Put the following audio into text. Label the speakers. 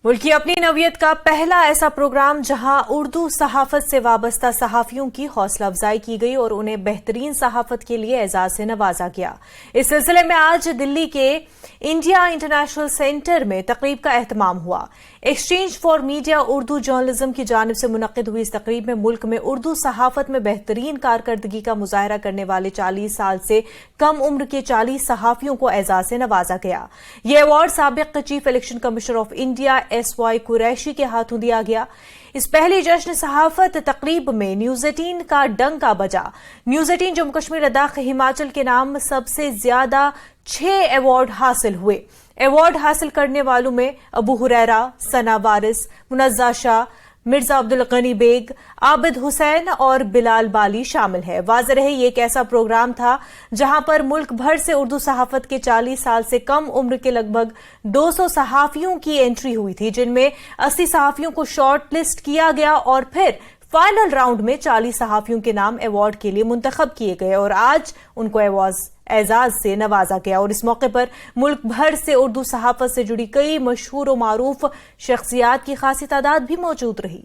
Speaker 1: ملک کی اپنی نوعیت کا پہلا ایسا پروگرام جہاں اردو صحافت سے وابستہ صحافیوں کی حوصلہ افزائی کی گئی اور انہیں بہترین صحافت کے لیے اعزاز سے نوازا گیا۔ اس سلسلے میں آج دلی کے انڈیا انٹرنیشنل سینٹر میں تقریب کا اہتمام ہوا۔ Exchange for media Urdu journalism کی جانب سے منعقد ہوئی اس تقریب میں ملک میں اردو صحافت میں بہترین کارکردگی کا مظاہرہ کرنے والے 40 سال سے کم عمر کے 40 صحافیوں کو اعزاز سے نوازا گیا۔ یہ ایوارڈ سابق chief election commissioner of India SY Qureshi کے ہاتھوں دیا گیا۔ اس پہلی جشن صحافت تقریب میں نیوز 18 کا ڈنکا بجا۔ نیوز 18 جموں کشمیر لداخ ہماچل کے نام سب سے زیادہ 6 ایوارڈ حاصل ہوئے۔ ایوارڈ حاصل کرنے والوں میں ابو ہریرہ، ثنا وارث، منزہ شاہ، مرزا عبدالغنی بیگ، عابد حسین اور بلال بالی شامل ہے۔ واضح رہے یہ ایک ایسا پروگرام تھا جہاں پر ملک بھر سے اردو صحافت کے 40 سال سے کم عمر کے لگ بھگ 200 صحافیوں کی انٹری ہوئی تھی، جن میں 80 صحافیوں کو شارٹ لسٹ کیا گیا اور پھر فائنل راؤنڈ میں 40 صحافیوں کے نام ایوارڈ کے لیے منتخب کیے گئے اور آج ان کو اعزاز سے نوازا گیا۔ اور اس موقع پر ملک بھر سے اردو صحافت سے جڑی کئی مشہور و معروف شخصیات کی خاصی تعداد بھی موجود رہی۔